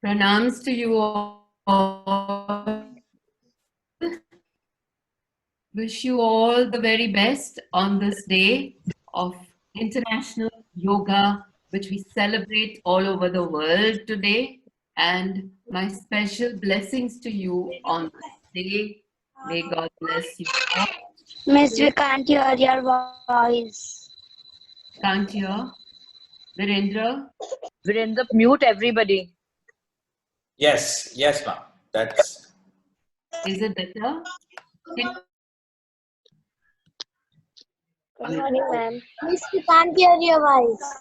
Pranams to you all. Wish you all the very best on this day of International Yoga, which we celebrate all over the world today. And my special blessings to you on this day. May God bless you all. Miss, we can't hear your voice. Can't hear? Virendra? Virendra, mute everybody. Yes, ma'am. That's Is it better? Good morning, ma'am. Miss, we can't hear your voice.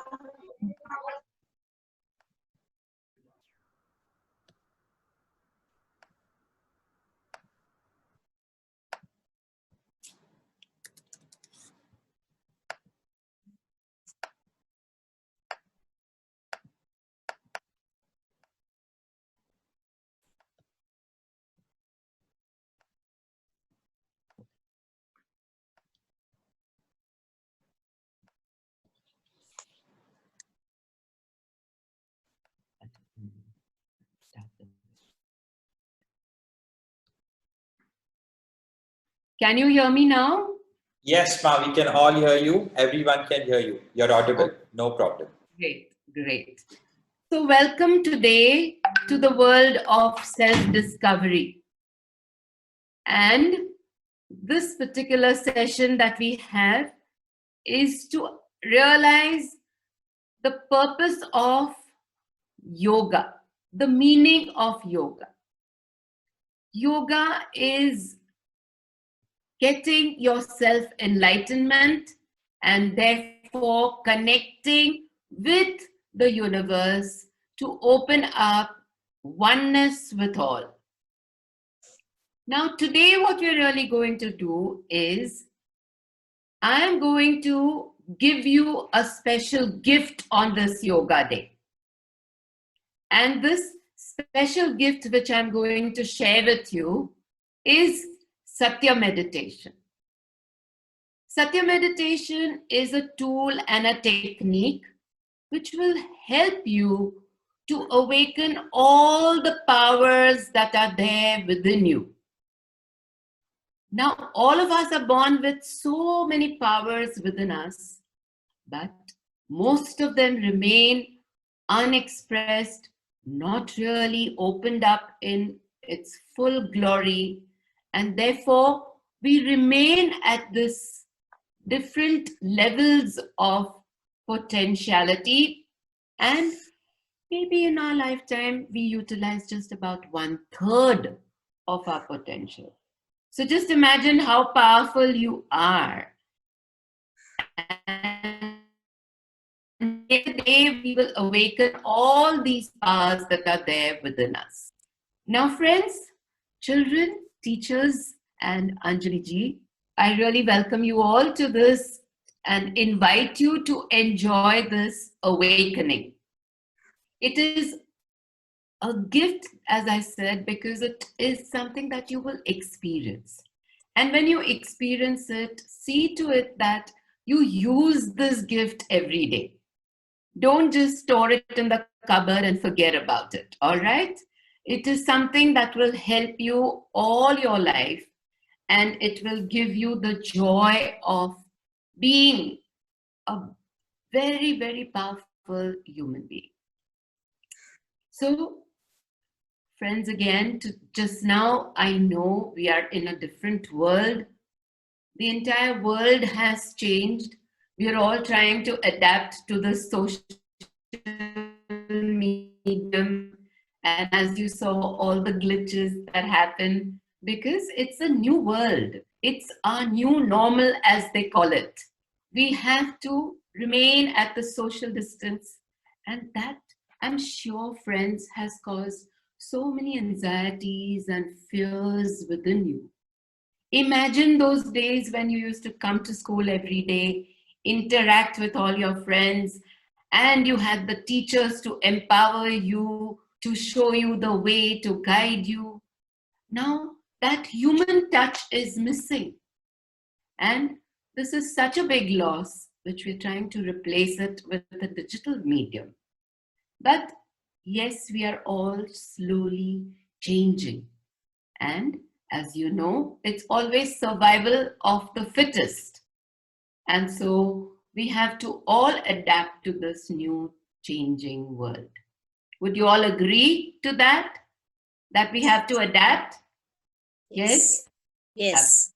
Can you hear me now? yes, ma'am. We can all hear you. Everyone can hear you. You're audible. No problem. Great, great. So welcome today to the world of self-discovery. And this particular session that we have is to realize the purpose of yoga, the meaning of yoga. Yoga is getting your self-enlightenment and therefore connecting with the universe to open up oneness with all. Now, today what we're really going to do is I am going to give you a special gift on this yoga day. And this special gift which I'm going to share with you is Satya meditation. Satya meditation is a tool and a technique which will help you to awaken all the powers that are there within you. Now, all of us are born with so many powers within us, but most of them remain unexpressed, not really opened up in its full glory, and therefore we remain at this different levels of potentiality, and maybe in our lifetime we utilize just about 1/3 of our potential. So just imagine how powerful you are. And today we will awaken all these powers that are there within us. Now, friends, children, teachers, and Anjali ji, I really welcome you all to this and invite you to enjoy this awakening. It is a gift, as I said, because it is something that you will experience. And when you experience it, see to it that you use this gift every day. Don't just store it in the cupboard and forget about it, all right? It is something that will help you all your life, and it will give you the joy of being a very, very powerful human being. So, friends, again, just now, I know we are in a different world. The entire world has changed. We are all trying to adapt to the social medium. And as you saw, all the glitches that happen, because it's a new world. It's our new normal, as they call it. We have to remain at the social distance. And that, I'm sure, friends, has caused so many anxieties and fears within you. Imagine those days when you used to come to school every day, interact with all your friends, and you had the teachers to empower you, to show you the way, to guide you. Now that human touch is missing. And this is such a big loss, which we're trying to replace it with a digital medium. But yes, we are all slowly changing. And as you know, it's always survival of the fittest. And so we have to all adapt to this new changing world. Would you all agree to that? That we have to adapt? Yes? Yes.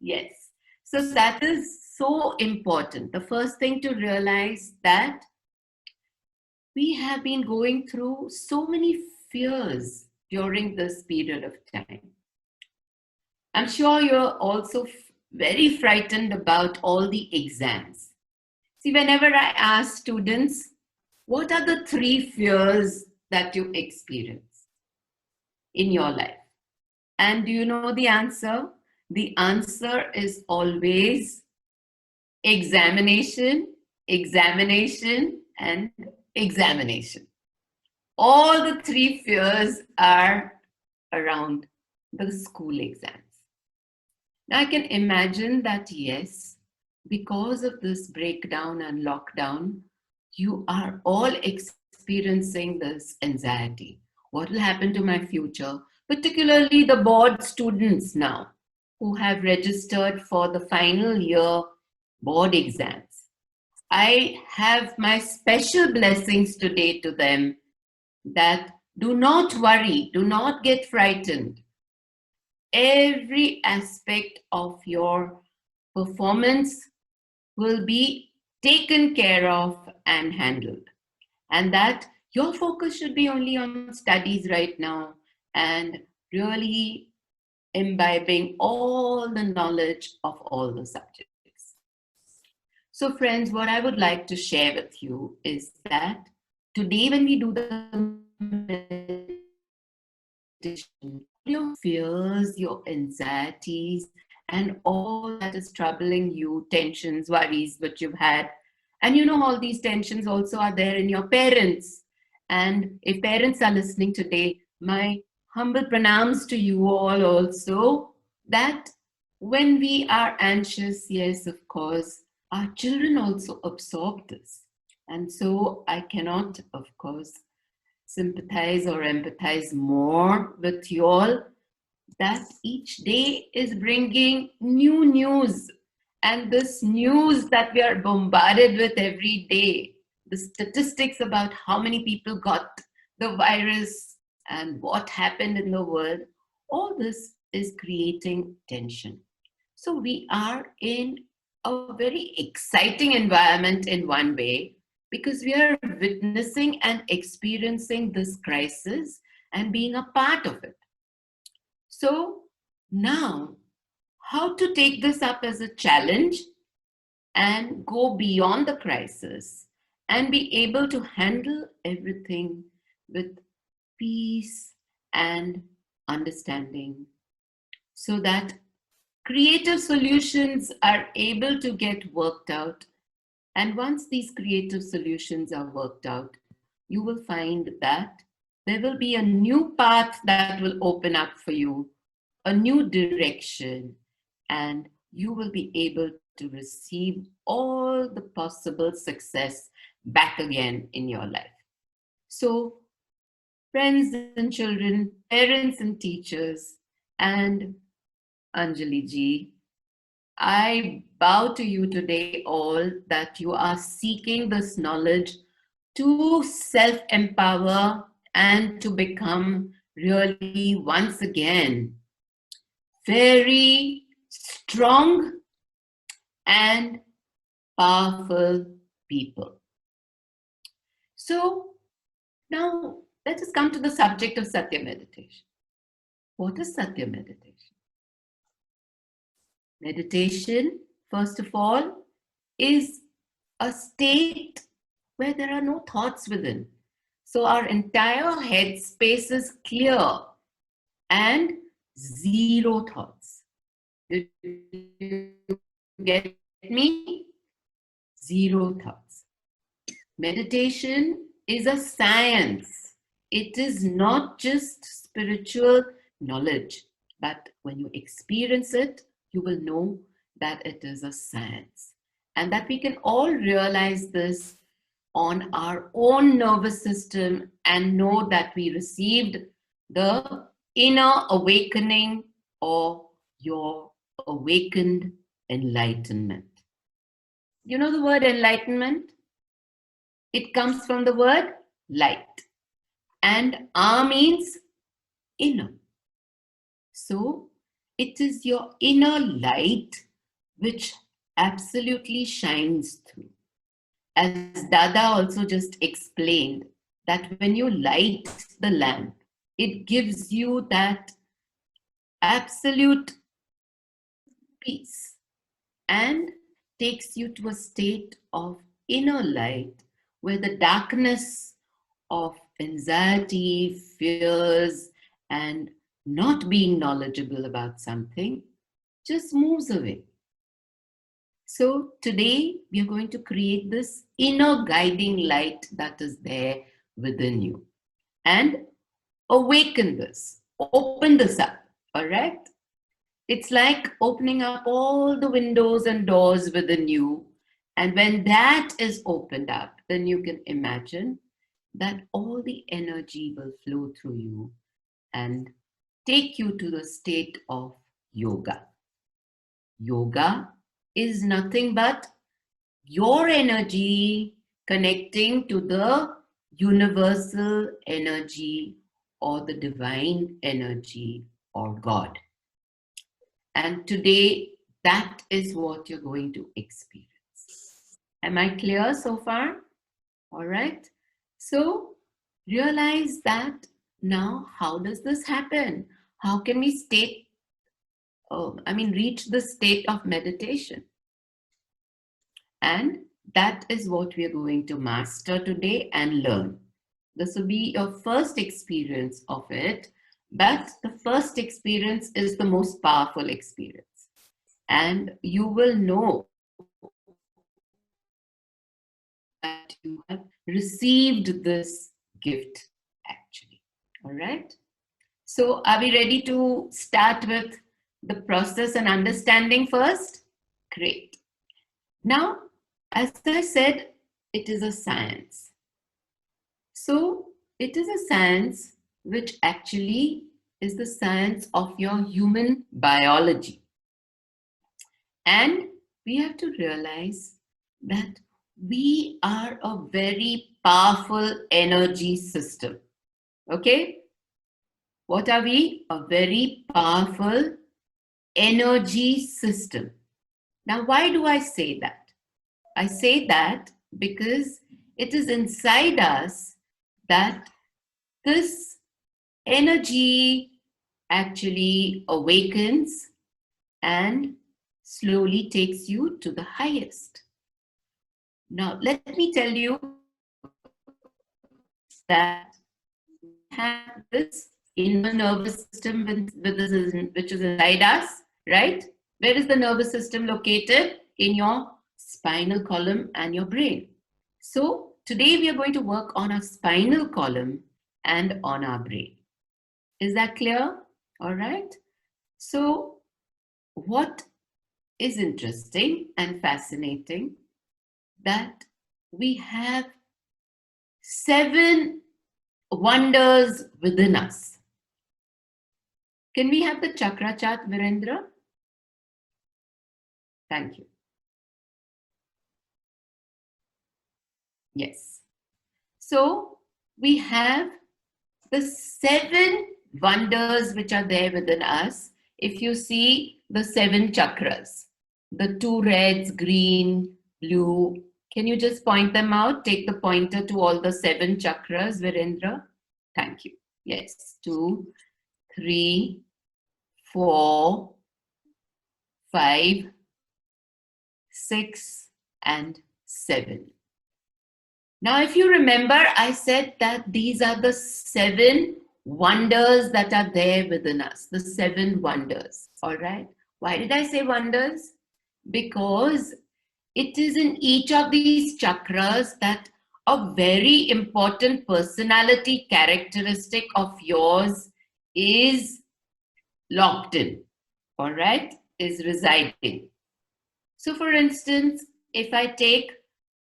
Yes. So that is so important. The first thing to realize that we have been going through so many fears during this period of time. I'm sure you're also very frightened about all the exams. See, whenever I ask students, what are the 3 fears that you experience in your life? And do you know the answer? The answer is always examination, examination, and examination. All the 3 fears are around the school exams. Now I can imagine that, yes, because of this breakdown and lockdown, you are all experiencing this anxiety. What will happen to my future? Particularly the board students now who have registered for the final year board exams. I have my special blessings today to them that do not worry, do not get frightened. Every aspect of your performance will be taken care of and handled. And that your focus should be only on studies right now and really imbibing all the knowledge of all the subjects. So, friends, what I would like to share with you is that today, when we do the meditation, your fears, your anxieties, and all that is troubling you, tensions, worries, what you've had. And you know, all these tensions also are there in your parents. And if parents are listening today, my humble pranams to you all also, that when we are anxious, yes, of course, our children also absorb this. And so I cannot, of course, sympathize or empathize more with you all that each day is bringing new news. And this news that we are bombarded with every day, the statistics about how many people got the virus and what happened in the world, all this is creating tension. So we are in a very exciting environment in one way because we are witnessing and experiencing this crisis and being a part of it. So now, how to take this up as a challenge and go beyond the crisis and be able to handle everything with peace and understanding so that creative solutions are able to get worked out. And once these creative solutions are worked out, you will find that there will be a new path that will open up for you, a new direction, and you will be able to receive all the possible success back again in your life. So, friends and children, parents and teachers, and Anjali ji, I bow to you today all that you are seeking this knowledge to self-empower and to become really once again very strong and powerful people. So now let us come to the subject of Satya meditation. What is Satya meditation? Meditation, first of all, is a state where there are no thoughts within. So our entire head space is clear and zero thoughts. Did you get me? Zero thoughts. Meditation is a science. It is not just spiritual knowledge, but when you experience it, you will know that it is a science. And that we can all realize this on our own nervous system and know that we received the inner awakening or your awakened enlightenment. You know the word enlightenment? It comes from the word light, and A means inner. So it is your inner light which absolutely shines through. As Dada also just explained, that when you light the lamp, it gives you that absolute peace and takes you to a state of inner light where the darkness of anxiety, fears, and not being knowledgeable about something just moves away. So today we are going to create this inner guiding light that is there within you and awaken this, open this up, all right? It's like opening up all the windows and doors within you. And when that is opened up, then you can imagine that all the energy will flow through you and take you to the state of yoga. Yoga is nothing but your energy connecting to the universal energy or the divine energy or God. And today, that is what you're going to experience. Am I clear so far? All right. So realize that now, how does this happen? How can we reach the state of meditation? And that is what we are going to master today and learn. This will be your first experience of it, but the first experience is the most powerful experience. And you will know that you have received this gift actually. All right. So are we ready to start with the process and understanding first? Great. Now, as I said, it is a science. So it is a science which actually is the science of your human biology. And we have to realize that we are a very powerful energy system. Okay? What are we? A very powerful energy system. Now, why do I say that? I say that because it is inside us that this energy actually awakens and slowly takes you to the highest. Now, let me tell you that we have this inner nervous system which is inside us, right? Where is the nervous system located? In your spinal column and your brain. So today we are going to work on our spinal column and on our brain. Is that clear? All right. So what is interesting and fascinating that we have 7 wonders within us. Can we have the chakra chart, Virendra? Thank you. Yes. So we have the 7 wonders which are there within us. If you see the 7 chakras, the 2 reds, green, blue, can you just point them out? Take the pointer to all the 7 chakras, Virendra. Thank you. Yes, 2, 3, 4, 5, 6, and 7. Now, if you remember, I said that these are the 7 wonders that are there within us, the 7 wonders, all right? Why did I say wonders? Because it is in each of these chakras that a very important personality characteristic of yours is locked in, all right, is residing. So for instance, if I take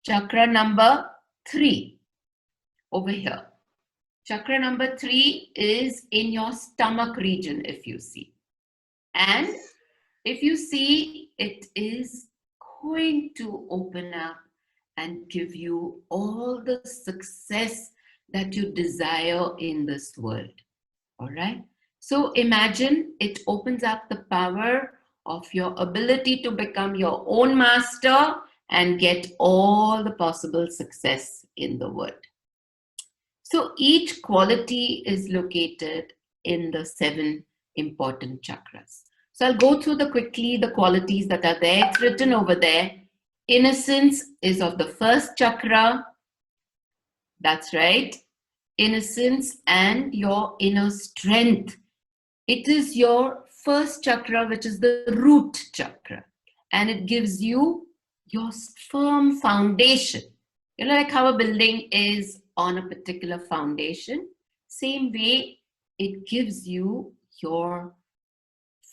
chakra number 3 over here. Chakra number 3 is in your stomach region, if you see. And if you see, it is going to open up and give you all the success that you desire in this world. All right. So imagine it opens up the power of your ability to become your own master and get all the possible success in the world. So each quality is located in the 7 important chakras. So I'll go through quickly the qualities that are there. It's written over there. Innocence is of the first chakra. That's right. Innocence and your inner strength. It is your first chakra, which is the root chakra. And it gives you your firm foundation. You know, like how a building is on a particular foundation, same way it gives you your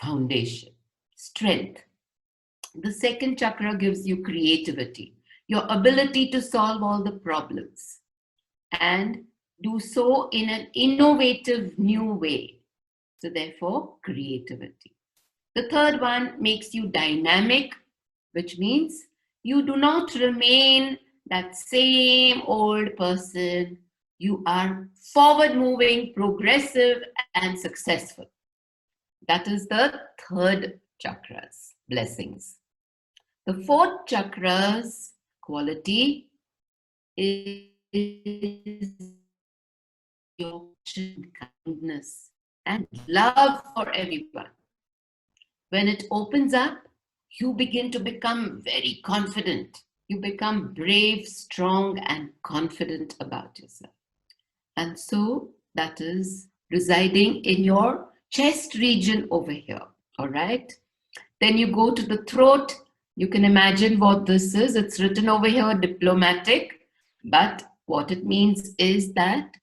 foundation, strength. The second chakra gives you creativity, your ability to solve all the problems and do so in an innovative new way. So therefore, creativity. The third one makes you dynamic, which means you do not remain that same old person. You are forward moving, progressive, and successful. That is the third chakra's blessings. The fourth chakra's quality is your kindness and love for everyone. When it opens up, you begin to become very confident. You become brave, strong, and confident about yourself. And so that is residing in your chest region over here. All right. Then you go to the throat. You can imagine what this is. It's written over here, diplomatic. But what it means is that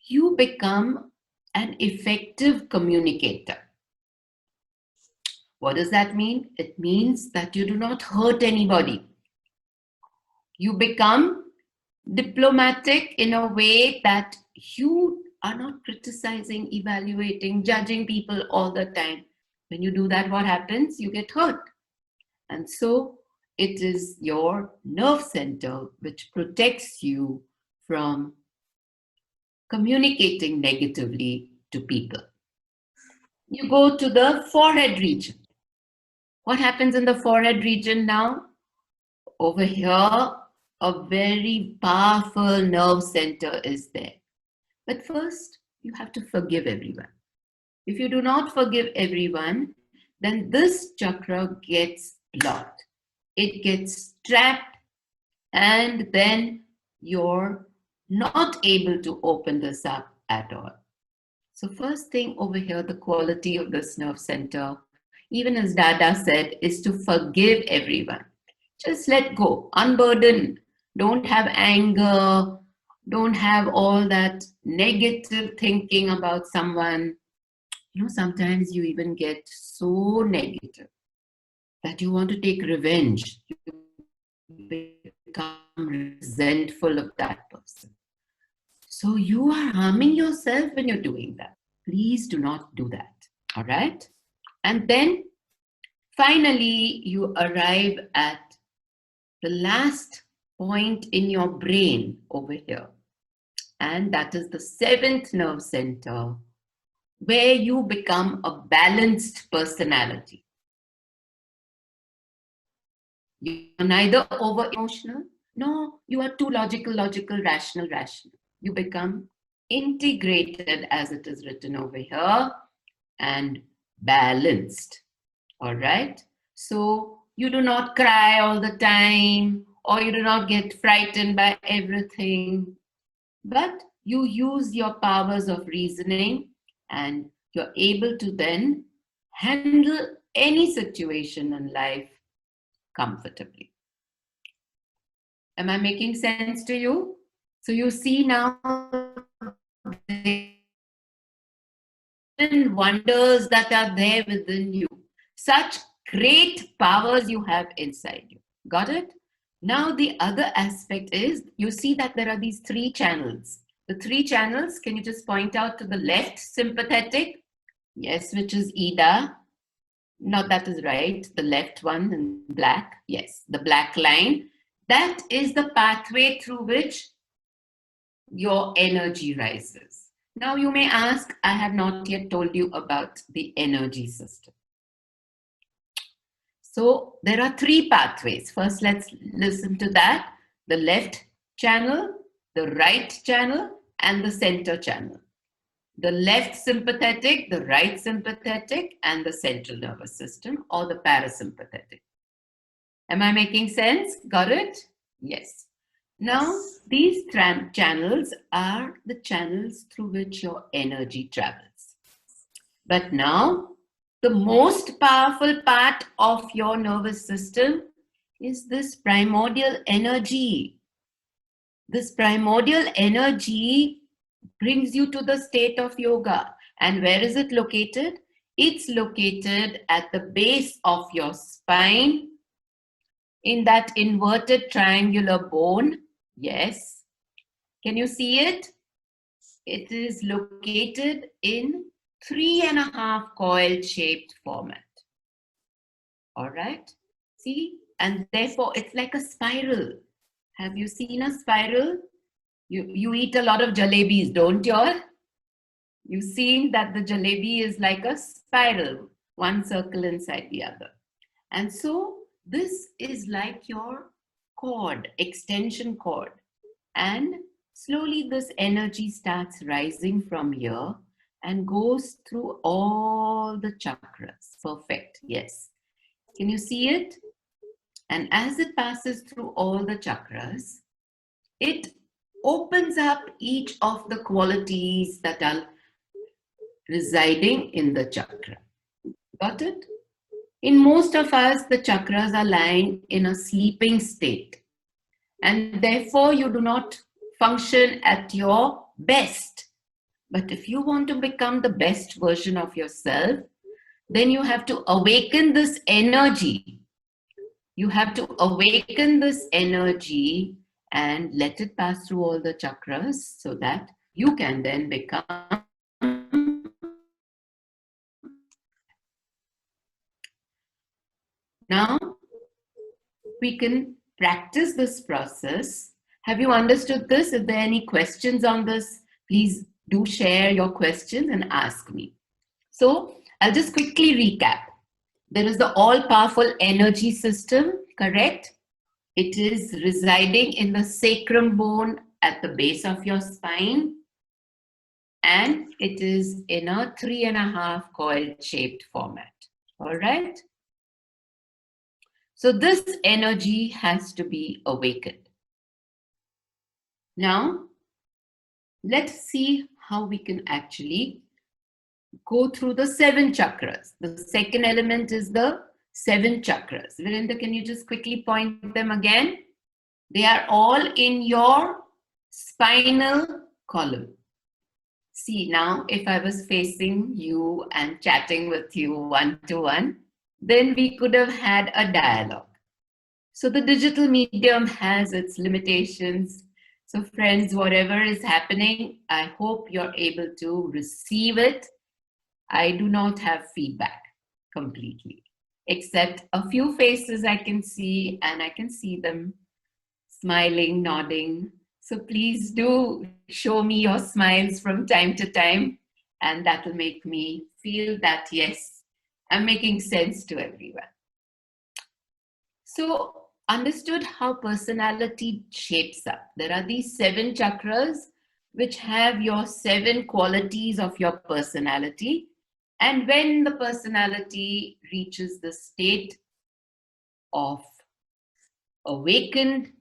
you become an effective communicator. What does that mean? It means that you do not hurt anybody. You become diplomatic in a way that you are not criticizing, evaluating, judging people all the time. When you do that, what happens? You get hurt. And so it is your nerve center which protects you from communicating negatively to people. You go to the forehead region. What happens in the forehead region now? Over here, a very powerful nerve center is there. But first, you have to forgive everyone. If you do not forgive everyone, then this chakra gets blocked. It gets trapped, and then you're not able to open this up at all. So first thing over here, the quality of this nerve center, even as Dada said, is to forgive everyone. Just let go, unburden. Don't have anger. Don't have all that negative thinking about someone. You know, sometimes you even get so negative that you want to take revenge. You become resentful of that person. So you are harming yourself when you're doing that. Please do not do that. All right? And then finally, you arrive at the last point in your brain over here. And that is the 7th nerve center, where you become a balanced personality. You're neither over emotional, nor you are too logical, rational. You become integrated, as it is written over here, and balanced. All right. So you do not cry all the time, or you do not get frightened by everything, but you use your powers of reasoning and you're able to then handle any situation in life comfortably. Am I making sense to you? So you see now the wonders that are there within you. Such great powers you have inside you. Got it? Now, the other aspect is you see that there are these three channels. The three channels, can you just point out to the left, sympathetic? Yes, which is Ida. No, that is right. The left one in black. Yes, the black line. That is the pathway through which your energy rises. Now, you may ask, I have not yet told you about the energy system. So there are three pathways. First, let's listen to that. The left channel, the right channel, and the center channel. The left sympathetic, the right sympathetic, and the central nervous system, or the parasympathetic. Am I making sense? Got it? Yes. Now, these channels are the channels through which your energy travels. But now, the most powerful part of your nervous system is this primordial energy. This primordial energy brings you to the state of yoga. And where is it located? It's located at the base of your spine, in that inverted triangular bone. Yes. Can you see it? It is located in 3.5 coil shaped format. All right. See? And therefore, it's like a spiral. Have you seen a spiral? You eat a lot of jalebis, don't you all? You've seen that the jalebi is like a spiral, one circle inside the other. And so this is like your cord, extension cord. And slowly this energy starts rising from here and goes through all the chakras. Perfect. Yes. Can you see it? And as it passes through all the chakras, it opens up each of the qualities that are residing in the chakra. Got it? In most of us, the chakras are lying in a sleeping state. And therefore, you do not function at your best. But if you want to become the best version of yourself, then you have to awaken this energy. You have to awaken this energy and let it pass through all the chakras so that you can then become. Now, we can practice this process. Have you understood this? If there are any questions on this, please do share your questions and ask me. So, I'll just quickly recap. There is the all-powerful energy system, correct? It is residing in the sacrum bone at the base of your spine. And it is in a 3.5 coil-shaped format. All right? So this energy has to be awakened. Now, let's see how we can actually go through the 7 chakras. The second element is the 7 chakras. Virendra, can you just quickly point them again? They are all in your spinal column. See, now if I was facing you and chatting with you one-to-one, then we could have had a dialogue. So the digital medium has its limitations. So friends, whatever is happening, I hope you're able to receive it. I do not have feedback completely, except a few faces I can see, and I can see them smiling, nodding. So please do show me your smiles from time to time, and that will make me feel that, yes, I'm making sense to everyone. So, understood how personality shapes up. There are these 7 chakras which have your 7 qualities of your personality. And when the personality reaches the state of awakened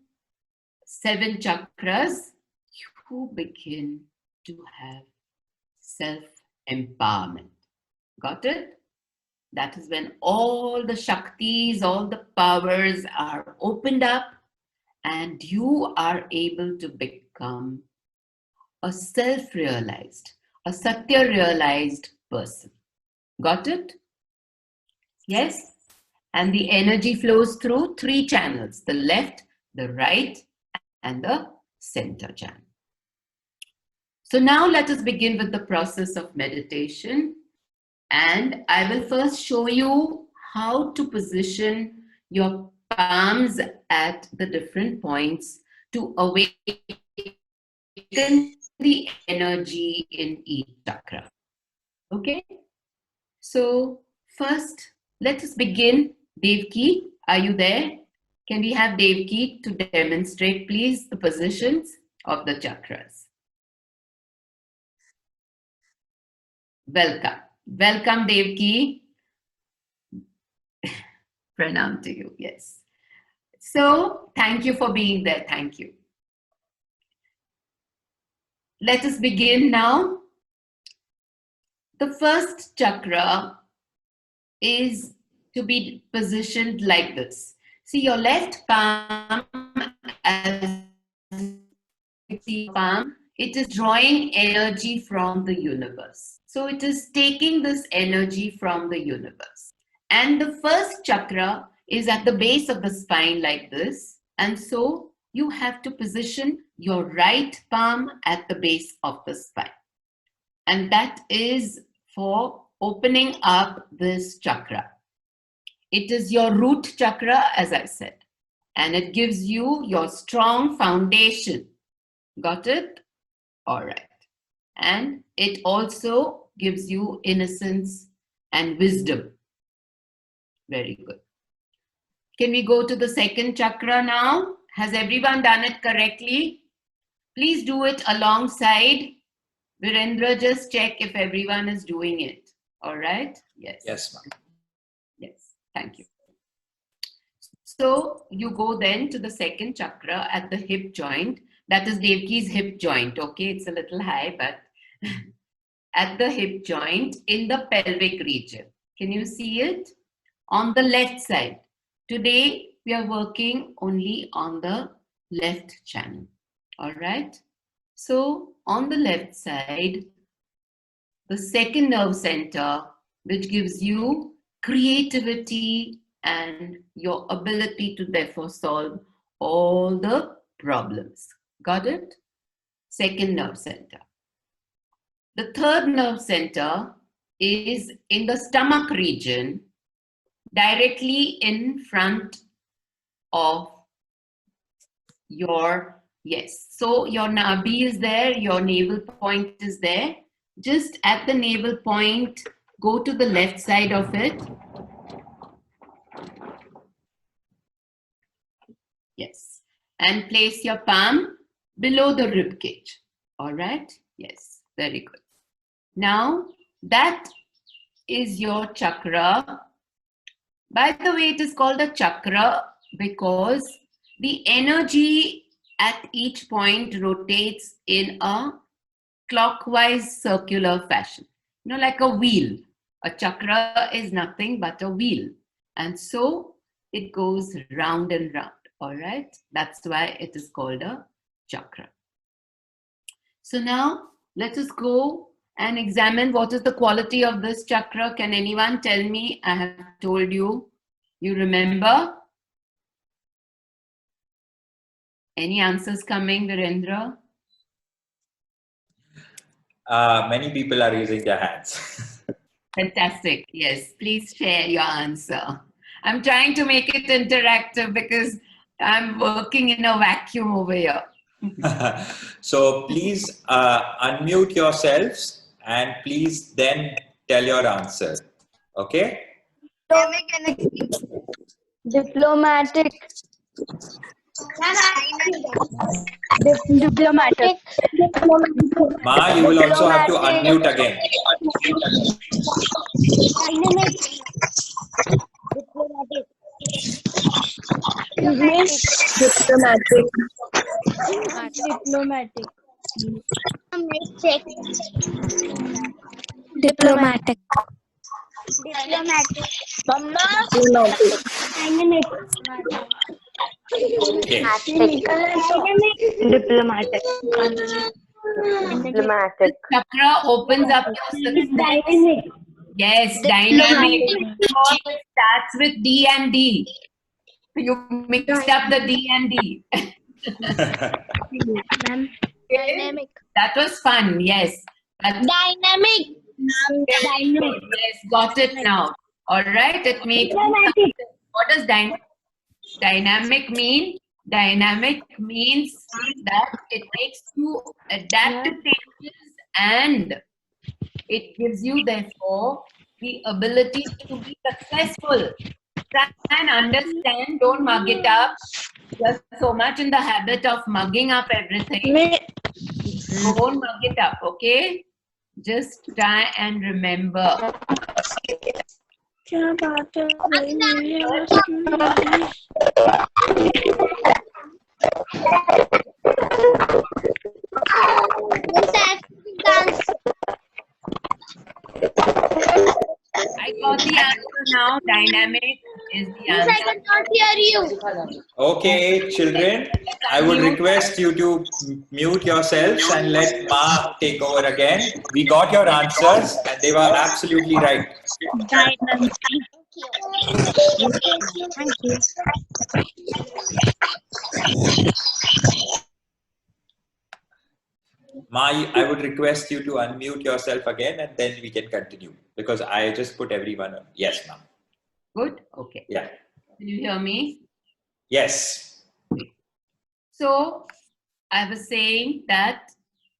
7 chakras, you begin to have self-empowerment. Got it? That is when all the Shaktis, all the powers are opened up and you are able to become a self-realized, a Satya-realized person. Got it? Yes? And the energy flows through 3 channels, the left, the right, and the center channel. So now let us begin with the process of meditation. And I will first show you how to position your palms at the different points to awaken the energy in each chakra. Okay? So first, let us begin. Devki, are you there? Can we have Devki to demonstrate, please, the positions of the chakras? Welcome. Welcome, Devki. Pranam to you. Yes. So, thank you for being there. Thank you. Let us begin now. The first chakra is to be positioned like this. See your left palm as palm, it is drawing energy from the universe. So it is taking this energy from the universe. And the first chakra is at the base of the spine like this. And so you have to position your right palm at the base of the spine. And that is for opening up this chakra. It is your root chakra, as I said, and it gives you your strong foundation. Got it? All right. And it also gives you innocence and wisdom. Very good. Can we go to the second chakra now? Has everyone done it correctly? Please do it alongside. Virendra, just check if everyone is doing it. All right? Yes. Yes, ma'am. Yes. Thank you. So you go then to the second chakra at the hip joint. That is Devki's hip joint. Okay, it's a little high, but at the hip joint in the pelvic region. Can you see it? On the left side. Today, we are working only on the left channel. All right. So on the left side, the second nerve center, which gives you creativity and your ability to therefore solve all the problems. Got it? Second nerve center. The third nerve center is in the stomach region, directly in front of your, yes. So your nabi is there, your navel point is there. Just at the navel point, go to the left side of it. Yes. And place your palm below the rib cage. All right? Yes. Very good. Now, that is your chakra. By the way, it is called a chakra because the energy at each point rotates in a clockwise circular fashion. You know, like a wheel. A chakra is nothing but a wheel. And so it goes round and round. All right? That's why it is called a chakra. So now let us go and examine what is the quality of this chakra. Can anyone tell me? I have told you. You remember? Any answers coming, Virendra? Many people are raising their hands. Fantastic. Yes, please share your answer. I'm trying to make it interactive because I'm working in a vacuum over here. So please unmute yourselves and please then tell your answer. Okay? Diplomatic. Diplomatic. Ma, you will also have to unmute again. Diplomatic. Diplomatic. Diplomatic. Diplomatic. Mama. Diplomatic. Okay. Diplomatic. Diplomatic. Chakra opens up your success. Yes, dynamic. It starts with D and D. You mixed up the D and D. Ma'am. Okay? That was fun. Yes. Dynamic. Yes, got it now. All right. It makes. What does dynamic mean? Dynamic means that it makes you adapt to changes and it gives you, therefore, the ability to be successful. Try and understand, don't mug it up. You're so much in the habit of mugging up everything. Don't mug it up, okay? Just try and remember. I got the answer now. Dynamic is the answer. I cannot hear you. Okay, children, I would request you to mute yourselves and let Ma take over again. We got your answers and they were absolutely right. Dynamic. Thank you. Ma, I would request you to unmute yourself again and then we can continue because I just put everyone on. Yes, ma'am. Good? Okay. Yeah. Can you hear me? Yes. So I was saying that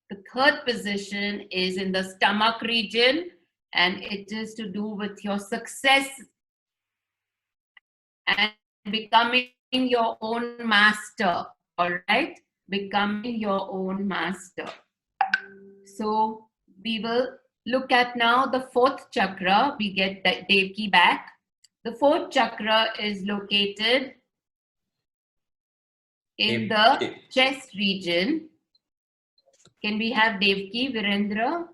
the third position is in the stomach region and it is to do with your success and becoming your own master. All right? Becoming your own master. So we will look at now the fourth chakra. We get Devki back. The fourth chakra is located in the chest region. Can we have Devki, Virendra?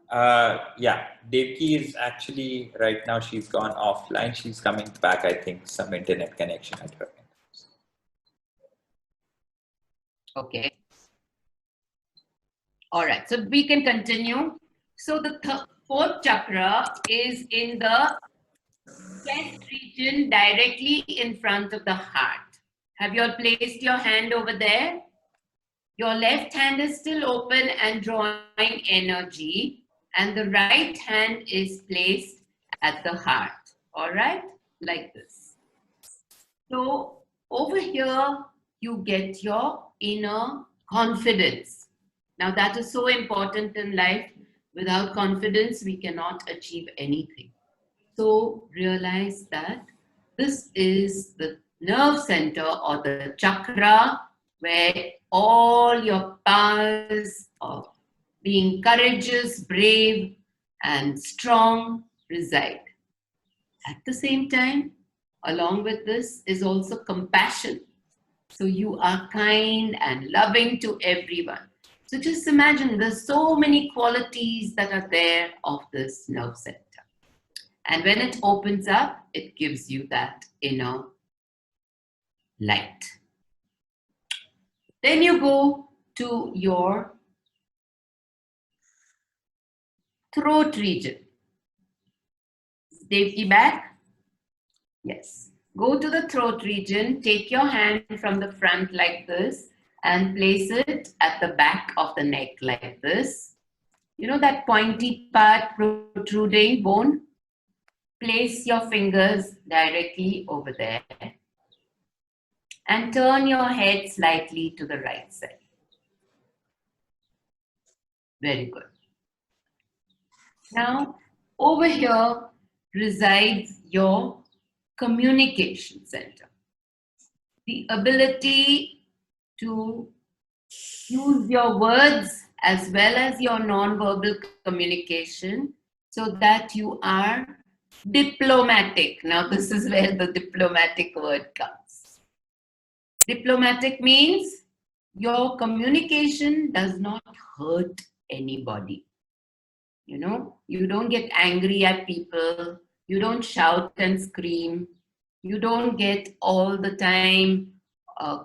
Yeah, Devki is actually right now she's gone offline. She's coming back, I think, some internet connection at her end. Okay. All right, so we can continue. So the fourth chakra is in the chest region directly in front of the heart. Have you all placed your hand over there? Your left hand is still open and drawing energy, and the right hand is placed at the heart. All right, like this. So over here, you get your inner confidence. Now that is so important in life. Without confidence, we cannot achieve anything. So realize that this is the nerve center or the chakra where all your powers of being courageous, brave, and strong reside. At the same time, along with this is also compassion. So you are kind and loving to everyone. So just imagine there's so many qualities that are there of this nerve center. And when it opens up, it gives you that inner light. Then you go to your throat region. Devki back? Yes. Go to the throat region, take your hand from the front like this and place it at the back of the neck like this. You know that pointy part protruding bone? Place your fingers directly over there and turn your head slightly to the right side. Very good. Now, over here resides your communication center. The ability to use your words as well as your non-verbal communication so that you are diplomatic. Now, this is where the diplomatic word comes. Diplomatic means your communication does not hurt anybody. You know, you don't get angry at people, you don't shout and scream, you don't get all the time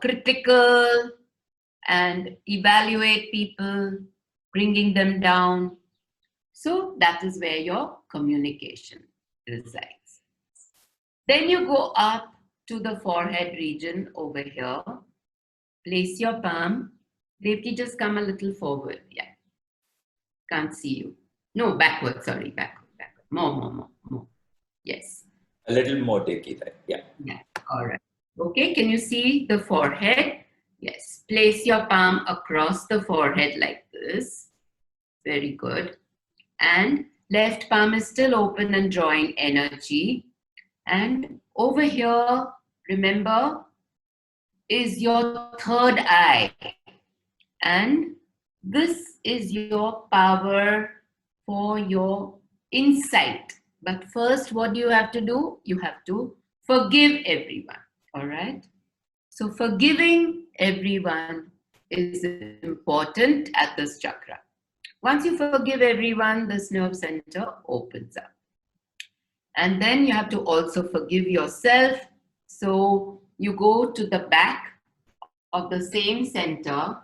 critical and evaluate people, bringing them down. So that is where your communication resides. Then you go up to the forehead region over here. Place your palm. Devki, just come a little forward. Yeah. Can't see you. No, backward. Sorry, backward. More. Yes. A little more, Devki. Yeah. Yeah. All right. Okay. Can you see the forehead? Yes. Place your palm across the forehead like this. Very good. And left palm is still open and drawing energy. And over here, remember, is your third eye. And this is your power for your insight. But first, what do you have to do? You have to forgive everyone. All right? So, forgiving everyone is important at this chakra. Once you forgive everyone, this nerve center opens up. And then you have to also forgive yourself. So you go to the back of the same center,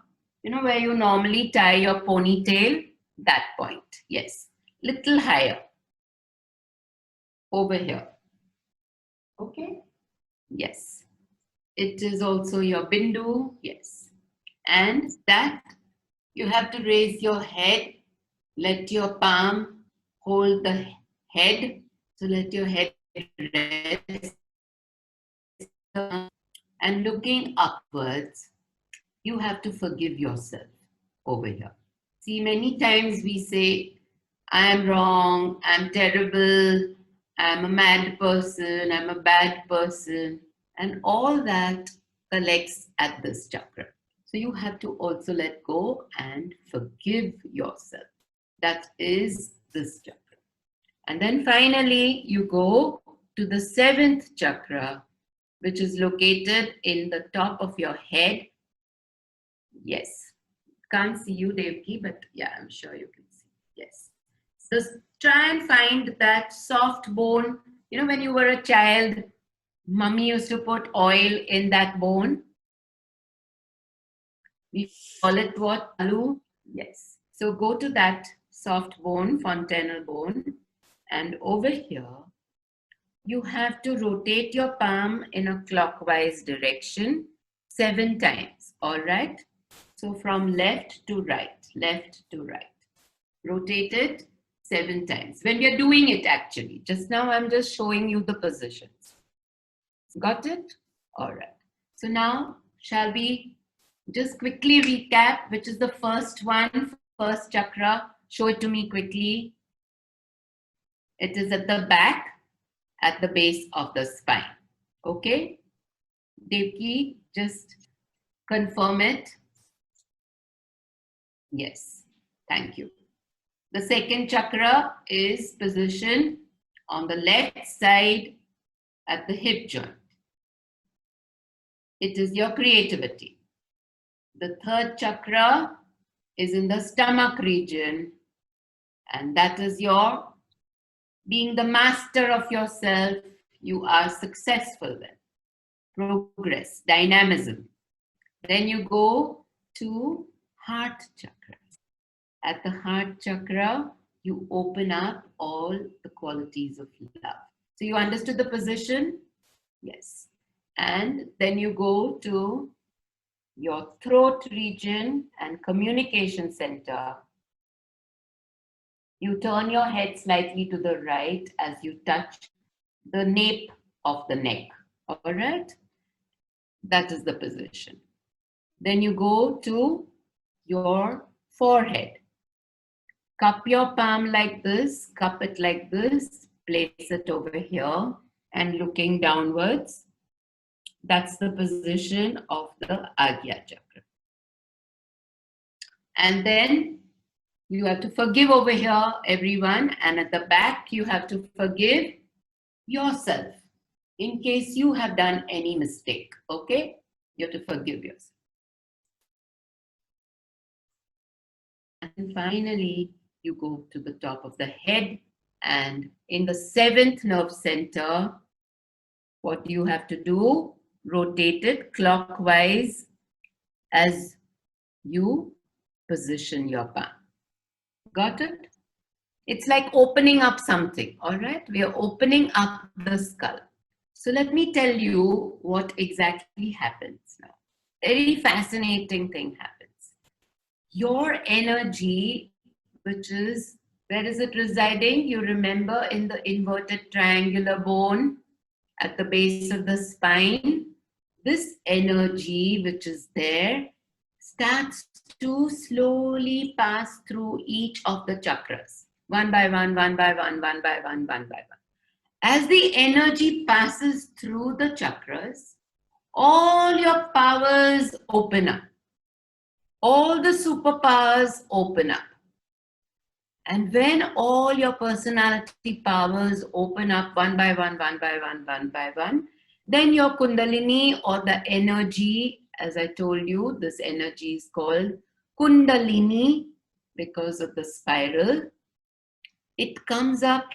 you know, where you normally tie your ponytail, that point. Yes, little higher. Over here. Okay? Yes. It is also your bindu. Yes. And that you have to raise your head. Let your palm hold the head. So let your head rest. And looking upwards, you have to forgive yourself over here. See, many times we say, I am wrong, I'm terrible, I'm a mad person, I'm a bad person, and all that collects at this chakra. So you have to also let go and forgive yourself. That is this chakra. And then finally, you go to the 7th chakra, which is located in the top of your head. Yes. Can't see you, Devki, but yeah, I'm sure you can see. Yes. So try and find that soft bone. You know, when you were a child, mummy used to put oil in that bone. We call it what? Alu. Yes. So go to that soft bone, fontanel bone. And over here, you have to rotate your palm in a clockwise direction 7 times. All right? So from left to right. Rotate it 7 times. When we are doing it, actually. Just now, I'm just showing you the positions. Got it? All right. So now, shall we just quickly recap, which is the first one, first chakra. Show it to me quickly. It is at the back, at the base of the spine. Okay? Devki, just confirm it. Yes. Thank you. The second chakra is positioned on the left side at the hip joint. It is your creativity. The third chakra is in the stomach region, and that is your being the master of yourself. You are successful then. Progress, dynamism. Then you go to heart chakra. At the heart chakra, you open up all the qualities of love. So you understood the position? Yes. And then you go to your throat region and communication center. You turn your head slightly to the right as you touch the nape of the neck. All right? That is the position. Then you go to your forehead. Cup your palm like this, cup it like this, place it over here and looking downwards. That's the position of the Agya chakra. And then you have to forgive over here, everyone. And at the back, you have to forgive yourself in case you have done any mistake. Okay? You have to forgive yourself. And finally, you go to the top of the head. And in the 7th nerve center, what do you have to do? Rotate it clockwise as you position your palm. Got it? It's like opening up something, all right? We are opening up the skull. So let me tell you what exactly happens now. Very fascinating thing happens. Your energy, which is, where is it residing? You remember, in the inverted triangular bone at the base of the spine. This energy, which is there, starts to slowly pass through each of the chakras, one by one, one by one, one by one, one by one. As the energy passes through the chakras, all your powers open up. All the superpowers open up. And when all your personality powers open up one by one, one by one, one by one, then your Kundalini, or the energy, as I told you, this energy is called Kundalini because of the spiral. It comes up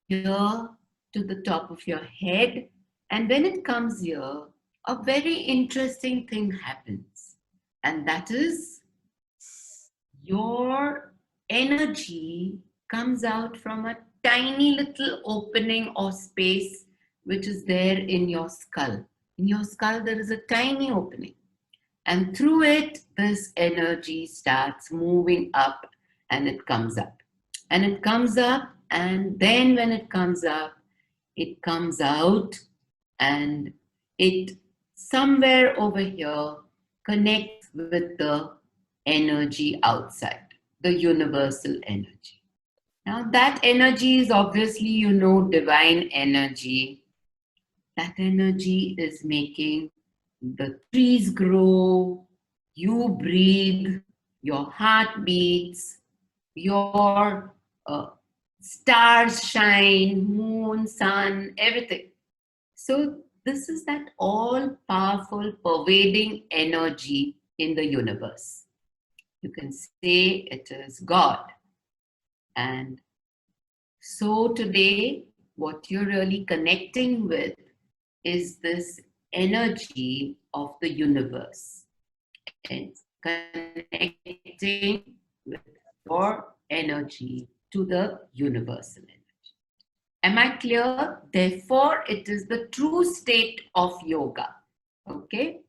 here to the top of your head. And when it comes here, a very interesting thing happens. And that is, your energy comes out from a tiny little opening or space which is there in your skull. In your skull, there is a tiny opening. And through it, this energy starts moving up, and it comes up. And it comes up, and then when it comes up, it comes out, and it somewhere over here connects with the energy outside, the universal energy. Now, that energy is obviously, you know, divine energy. That energy is making the trees grow, you breathe, your heart beats, your stars shine, moon, sun, everything. So, this is that all powerful, pervading energy in the universe. You can say it is God. And so today, what you're really connecting with is this energy of the universe. It's connecting with your energy to the universal energy. Am I clear? Therefore, it is the true state of yoga. Okay?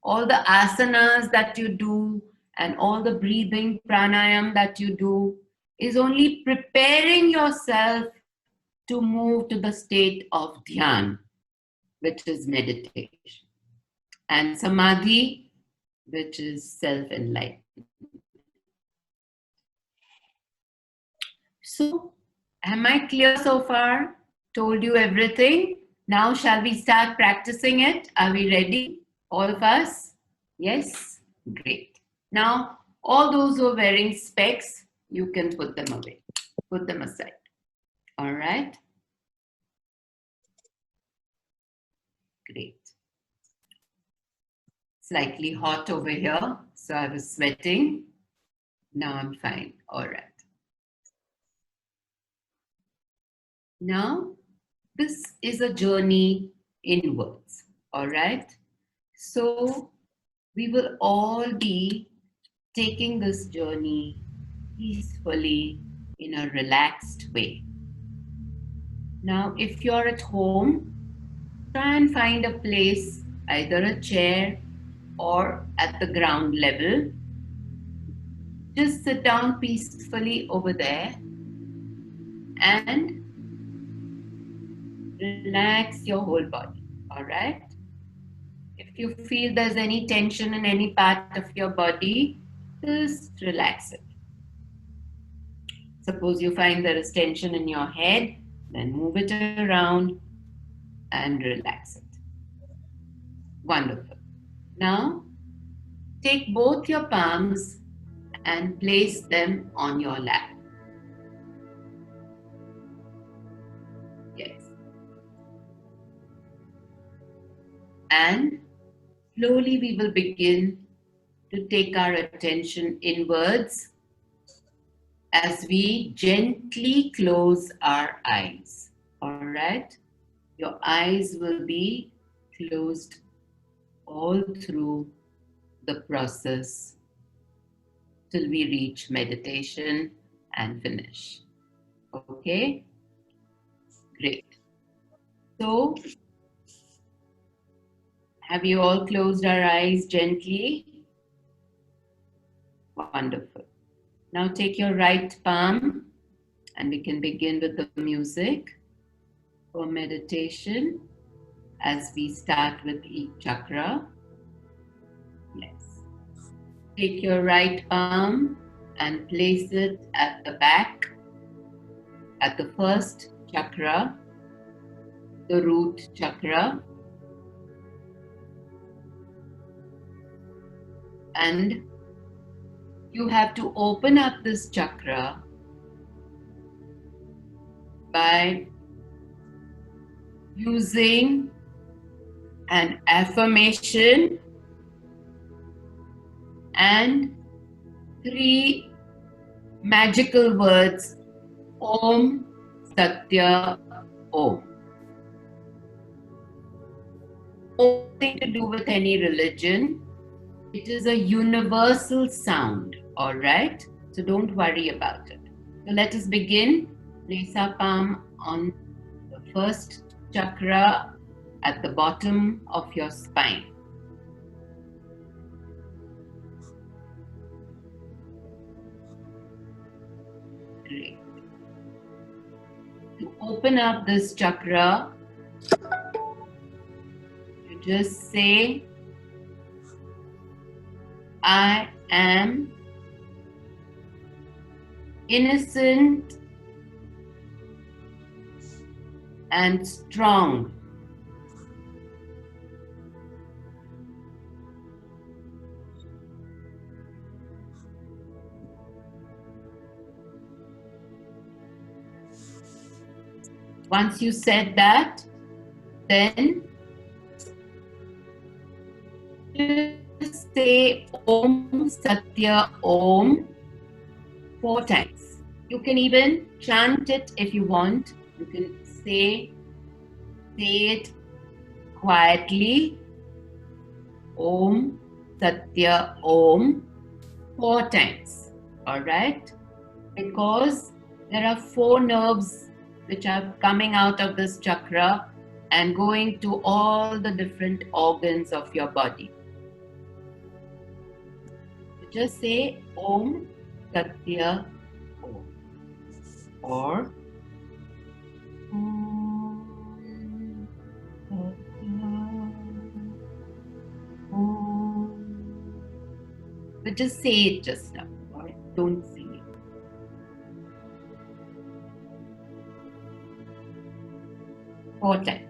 All the asanas that you do and all the breathing pranayam that you do is only preparing yourself to move to the state of dhyan, which is meditation, and samadhi, which is self-enlightenment. So, am I clear so far? Told you everything. Now, shall we start practicing it? Are we ready? All of us? Yes? Great. Now, all those who are wearing specs, you can put them away. Put them aside. All right? Great. Slightly hot over here, so I was sweating. Now I'm fine. All right. Now, this is a journey inwards. All right? So, we will all be taking this journey peacefully in a relaxed way. Now, if you're at home, try and find a place, either a chair or at the ground level. Just sit down peacefully over there and relax your whole body. All right? If you feel there's any tension in any part of your body, just relax it. Suppose you find there is tension in your head, then move it around and relax it. Wonderful. Now, take both your palms and place them on your lap. Yes. And slowly we will begin to take our attention inwards as we gently close our eyes. All right? Your eyes will be closed all through the process till we reach meditation and finish. Okay? Great. So, Have you all closed our eyes gently? Wonderful. Now take your right palm and we can begin with the music for meditation as we start with each chakra. Yes. Take your right palm and place it at the back, at the first chakra, the root chakra. And you have to open up this chakra by using an affirmation and 3 magical words: Om, Satya, Om. Nothing to do with any religion. It is a universal sound, all right? So don't worry about it. So let us begin. Place our palm on the first chakra at the bottom of your spine. Great. To open up this chakra, you just say, I am innocent and strong. Once you said that, then just say Om Satya Om 4 times. You can even chant it if you want. You can say it quietly. Om Satya Om 4 times. Alright? Because there are 4 nerves which are coming out of this chakra and going to all the different organs of your body. Just say Om Satya Om or Om Satya Om. But just say it just now. Right? Don't sing it. Four times.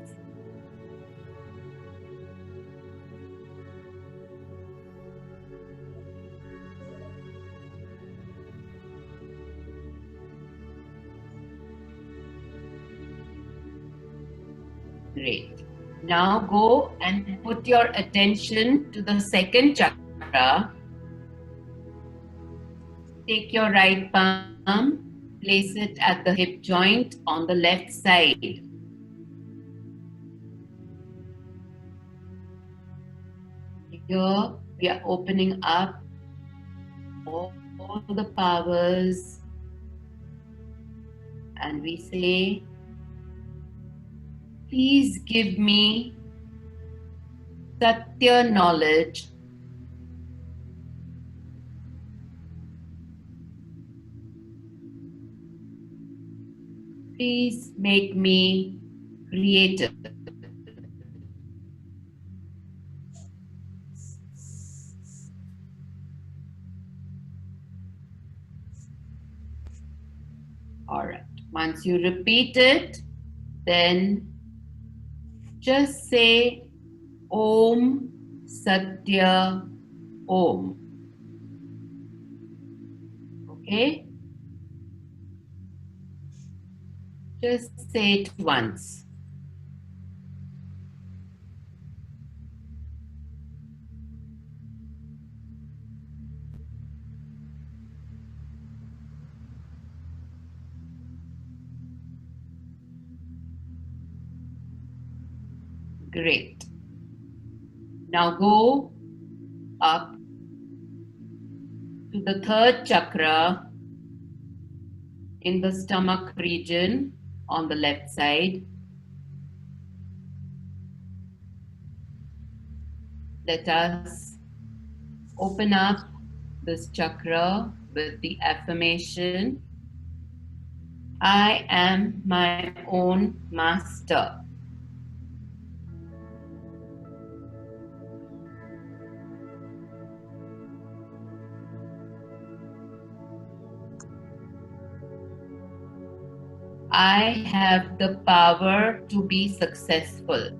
Great. Now go and put your attention to the second chakra. Take your right palm, place it at the hip joint on the left side. Here we are opening up all the powers and we say, please give me Satya knowledge. Please make me creative. All right. Once you repeat it, then just say Om Satya Om. Okay? Just say it once. Great. Now go up to the third chakra in the stomach region on the left side. let us open up this chakra with the affirmation, I am my own master. I have the power to be successful.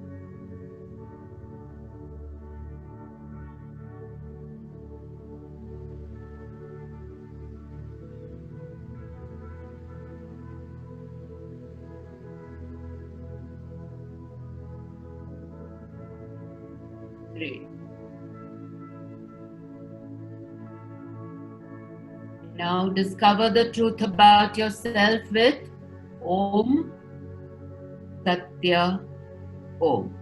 Great. Now discover the truth about yourself with Om Satya Om.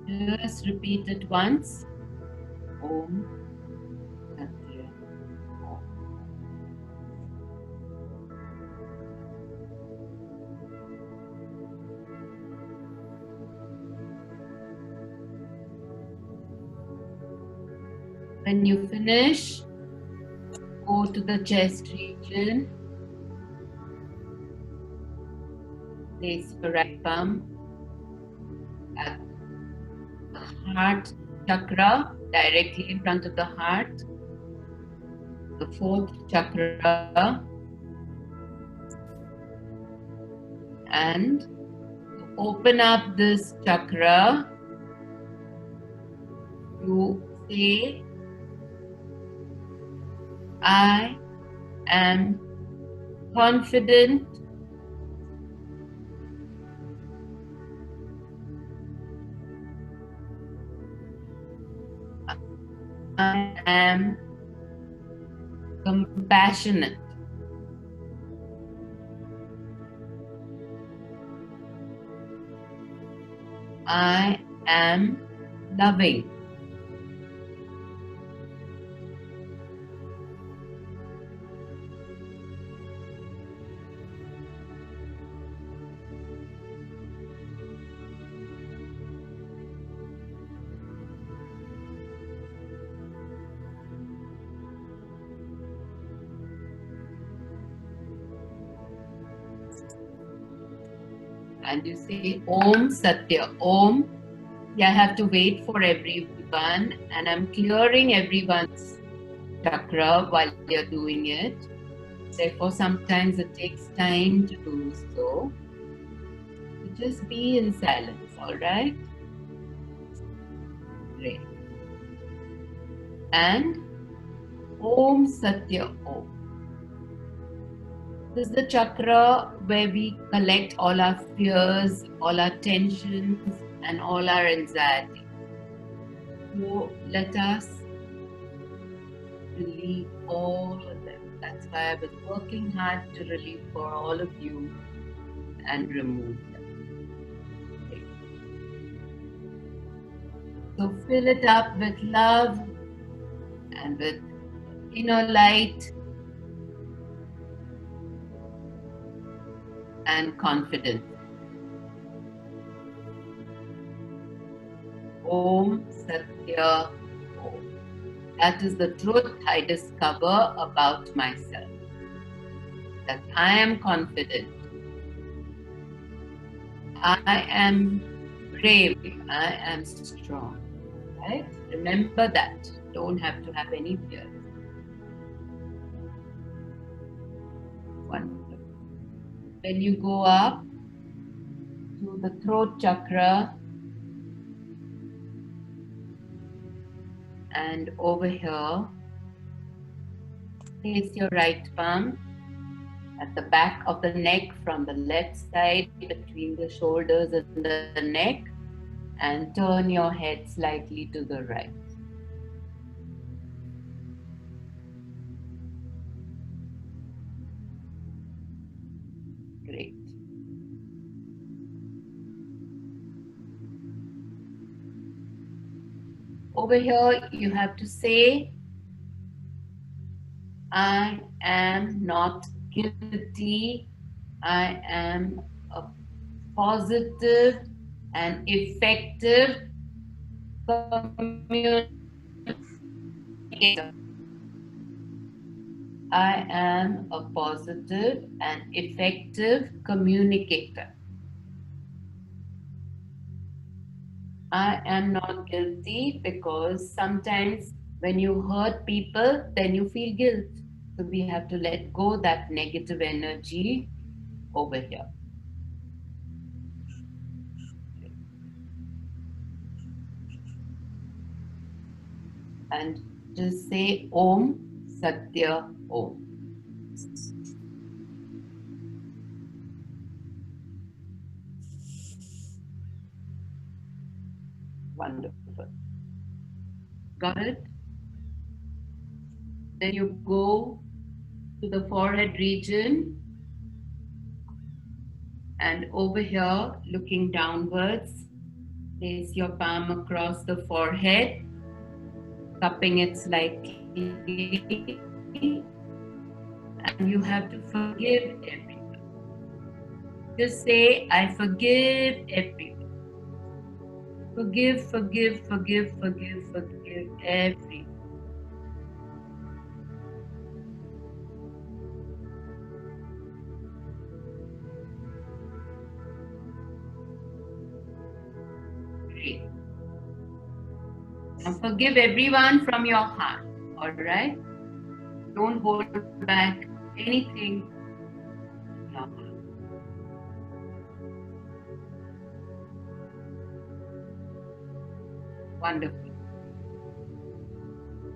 Just repeat it once. Om Satya Om. When you finish, go to the chest region. Place your right palm at the heart chakra, directly in front of the heart. The fourth chakra, and to open up this chakra, you say, I am confident, I am compassionate, I am loving, and you say Om Satya Om. I have to wait for everyone, and I'm clearing everyone's chakra while you're doing it. Therefore, sometimes it takes time to do so. So just be in silence, all right? Great. And Om Satya Om. This is the chakra where we collect all our fears, all our tensions, and all our anxiety. So let us relieve all of them. That's why I was working hard to relieve for all of you and remove them. Okay. So fill it up with love and with inner light and confidence. Om Satya Om. That is the truth I discover about myself. That I am confident. I am brave. I am strong. Right? Remember that. Don't have to have any fear. Wonderful. When you go up to the throat chakra and over here, place your right palm at the back of the neck from the left side between the shoulders and the neck, and turn your head slightly to the right. Great. Over here, you have to say, I am not guilty I am a positive and effective communicator. I am a positive and effective communicator. I am not guilty because sometimes when you hurt people, then you feel guilt. So we have to let go that negative energy over here. And just say Om Satya Om. Wonderful. Got it? Then you go to the forehead region and over here, looking downwards, place your palm across the forehead, cupping it slightly, and you have to forgive everyone. Just say, I forgive everyone. Forgive, forgive, forgive, forgive, forgive everyone. Great. Now forgive everyone from your heart, alright? Don't hold back anything in your heart. Wonderful.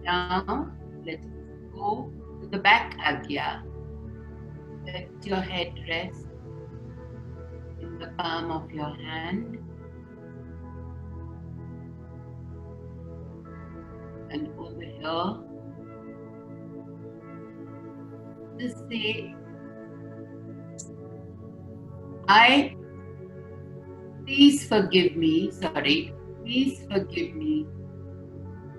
Now let's go to the back agya. Let your head rest in the palm of your hand. And over here, just say, please forgive me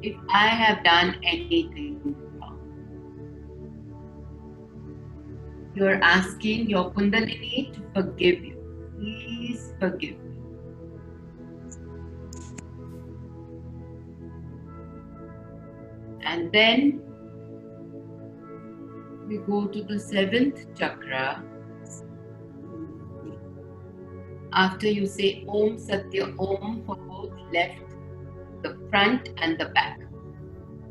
if I have done anything wrong. You're asking your Kundalini to forgive you. Please forgive me. And then we go to the 7th chakra. After you say Om Satya Om for both left, the front and the back.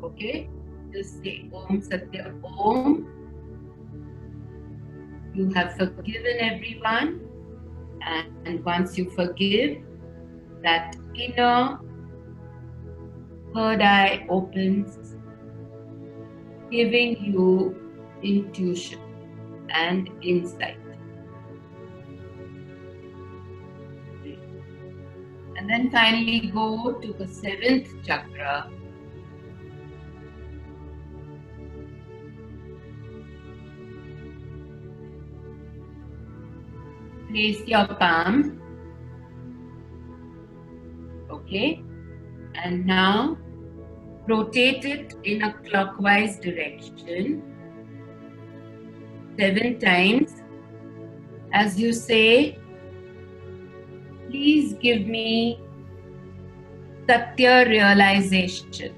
Okay? Just say Om Satya Om. You have forgiven everyone. And once you forgive, that inner third eye opens, giving you intuition and insight. And then finally go to the 7th chakra. Place your palm. Okay? And now rotate it in a clockwise direction 7 times as you say, please give me Satya realization.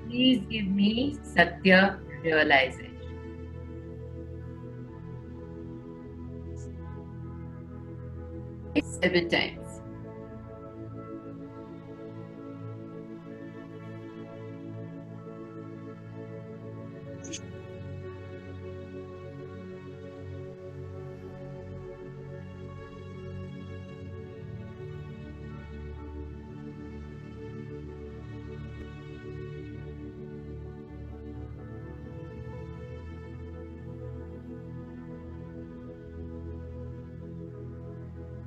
Please give me Satya realization. Seven times.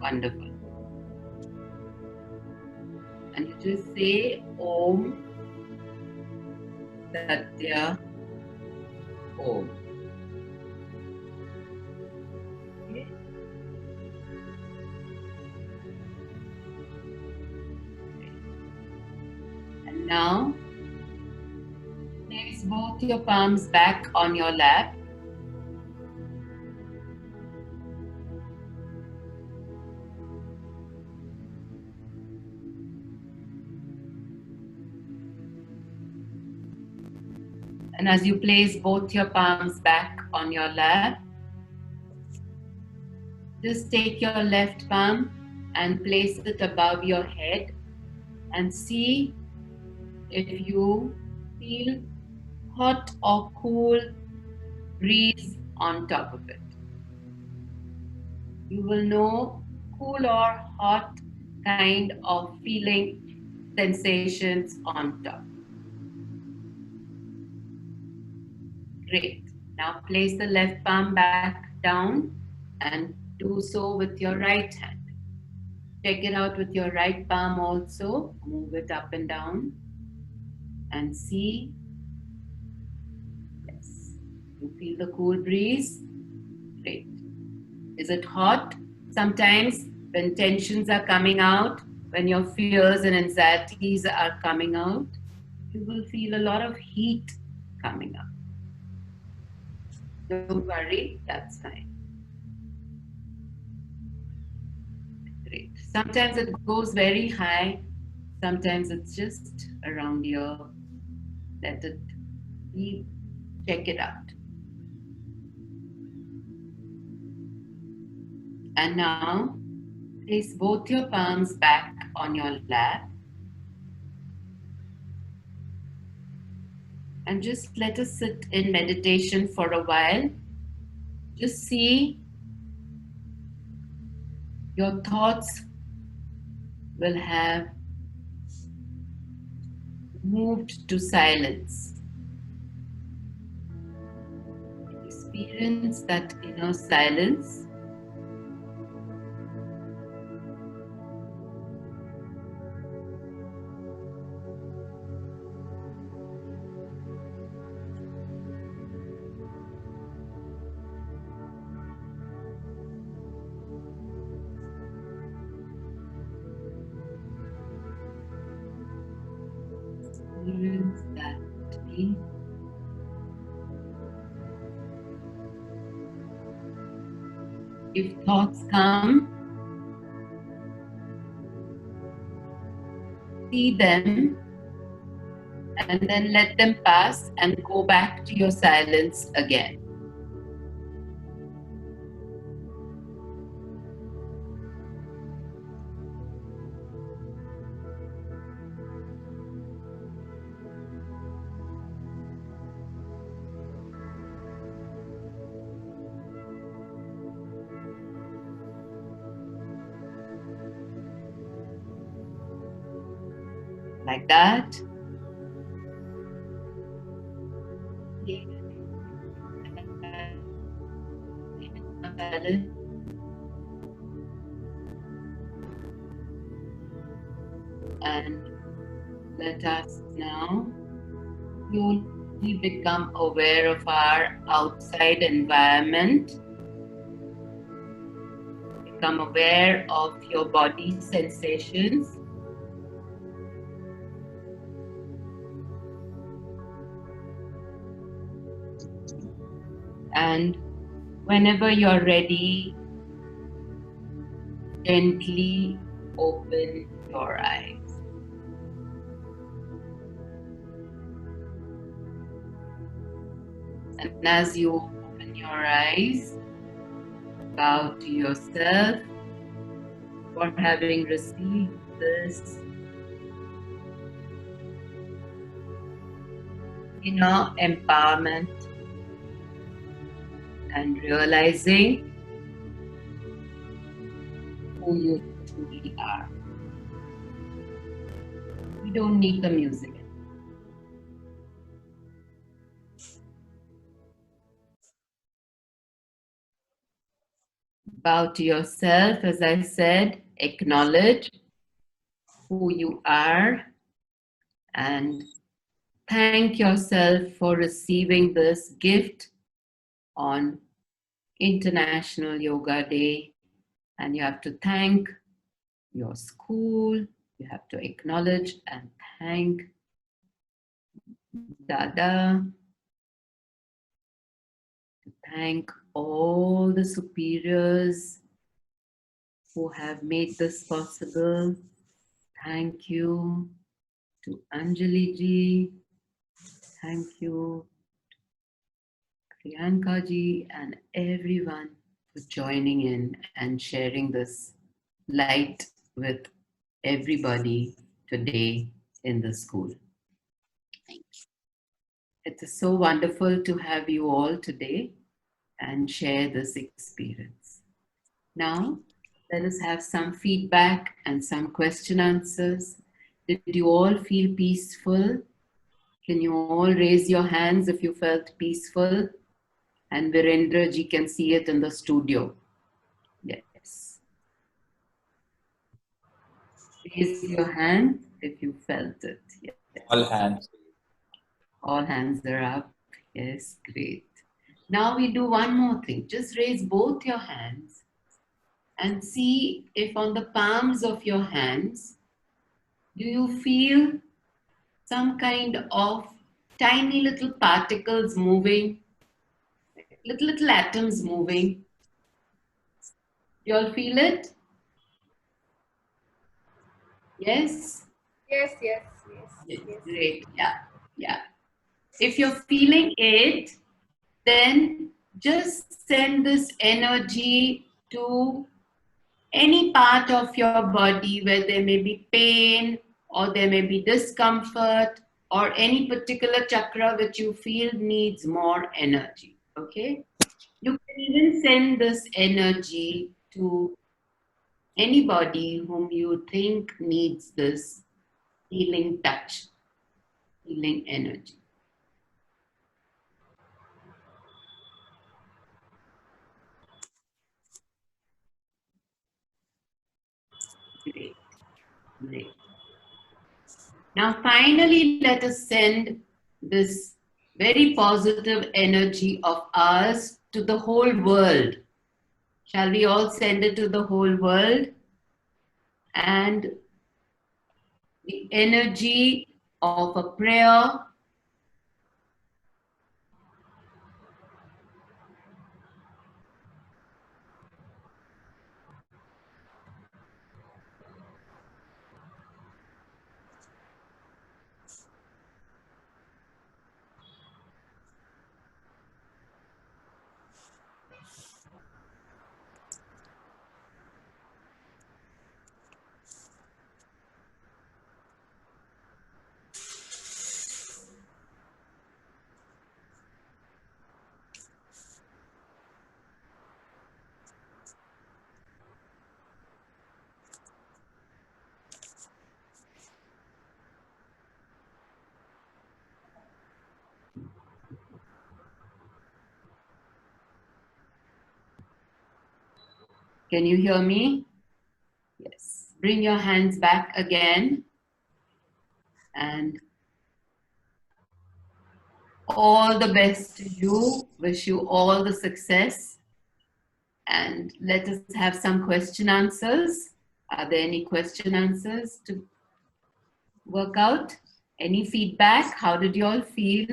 Wonderful. And you just say Om Satya Om. Okay. And now place Place both your palms back on your lap. And as you place both your palms back on your lap, just take your left palm and place it above your head and see if you feel hot or cool breeze on top of it. You will know cool or hot kind of feeling sensations on top. Great. Now place the left palm back down and do so with your right hand. Check it out with your right palm also. Move it up and down and see. Yes. You feel the cool breeze? Great. Is it hot? Sometimes when tensions are coming out, when your fears and anxieties are coming out, you will feel a lot of heat coming up. Don't worry, that's fine. Great. Sometimes it goes very high, sometimes it's just around here. Let it be. Check it out. And now, place both your palms back on your lap. And just let us sit in meditation for a while. Just see your thoughts will have moved to silence. Experience that inner silence. Experience that peace. If thoughts come, see them and then let them pass and go back to your silence again. Like that. And let us now slowly become aware of our outside environment. Become aware of your body sensations. And whenever you're ready, gently open your eyes. And as you open your eyes, bow to yourself for having received this inner empowerment and realizing who you truly are. We don't need the music. Bow to yourself, as I said, acknowledge who you are and thank yourself for receiving this gift on International Yoga Day. And you have to thank your school, you have to acknowledge and thank Dada. To thank all the superiors who have made this possible. Thank you to Anjali ji. Thank you, Priyanka ji, and everyone for joining in and sharing this light with everybody today in the school. It is so wonderful to have you all today and share this experience. Now, let us have some feedback and some question answers. Did you all feel peaceful? Can you all raise your hands if you felt peaceful? And Virendra ji can see it in the studio. Yes. Raise your hand if you felt it. Yes. All hands. All hands are up. Yes, great. Now we do one more thing. Just raise both your hands and see if on the palms of your hands, do you feel some kind of tiny little particles moving, little atoms moving? You all feel it? Yes? Yes. Great. Yeah. If you're feeling it, then just send this energy to any part of your body where there may be pain or there may be discomfort or any particular chakra which you feel needs more energy. Okay? You can even send this energy to anybody whom you think needs this healing touch, healing energy. Great, great. Now, finally, let us send this very positive energy of ours to the whole world. Shall we all send it to the whole world? And the energy of a prayer, can you hear me? Yes. Bring your hands back again. And all the best to you. Wish you all the success. And let us have some question answers. Are there any question answers to work out? Any feedback? How did you all feel?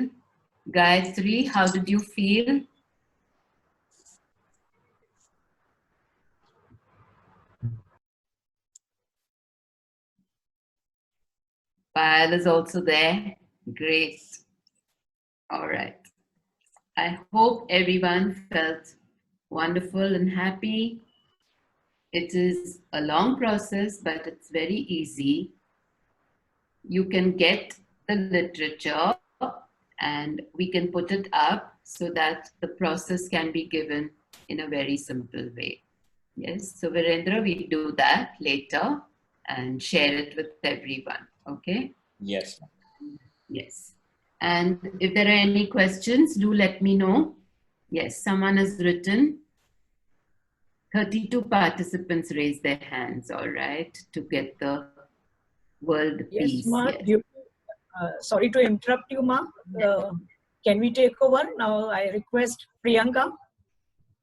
Gayatri, how did you feel? Payal is also there. Great. All right. I hope everyone felt wonderful and happy. It is a long process, but it's very easy. You can get the literature and we can put it up so that the process can be given in a very simple way. Yes, so Virendra, we do that later and share it with everyone. Okay? Yes. Yes. And if there are any questions, do let me know. Yes, someone has written. 32 participants raised their hands, all right, to get the world peace. Yes, Ma. Yes. Sorry to interrupt you, Ma. Can we take over? Now I request Priyanka.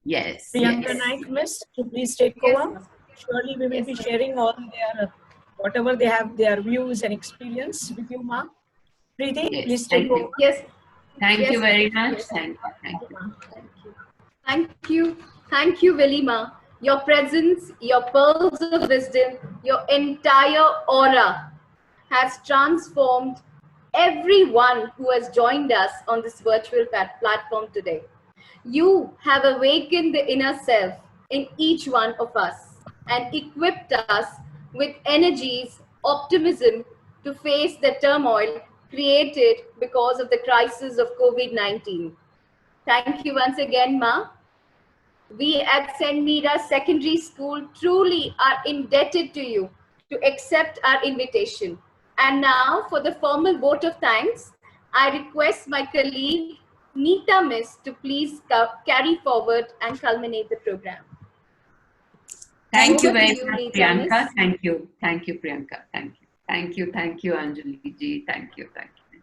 Yes. Priyanka Yes. Naik, Miss, to please take over. Surely we will be sharing all their, whatever they have, their views and experience with you, Ma. Preeti, Yes, please thank take you. over. Yes, Thank you yes, very much. yes. Thank you. Thank you. Thank you. Thank you, Velima. Your presence, your pearls of wisdom, your entire aura has transformed everyone who has joined us on this virtual platform today. You have awakened the inner self in each one of us and equipped us with energies, optimism to face the turmoil created because of the crisis of COVID-19. Thank you once again, Ma. We at St. Mira Secondary School truly are indebted to you to accept our invitation. And now, for the formal vote of thanks, I request my colleague Neeta Miss to please carry forward and culminate the program. Thank you Over to very you, much, Neeta Priyanka. Miss. Thank you. Thank you, Priyanka. Thank you. Thank you. Thank you, Anjali ji. Thank you. Thank you.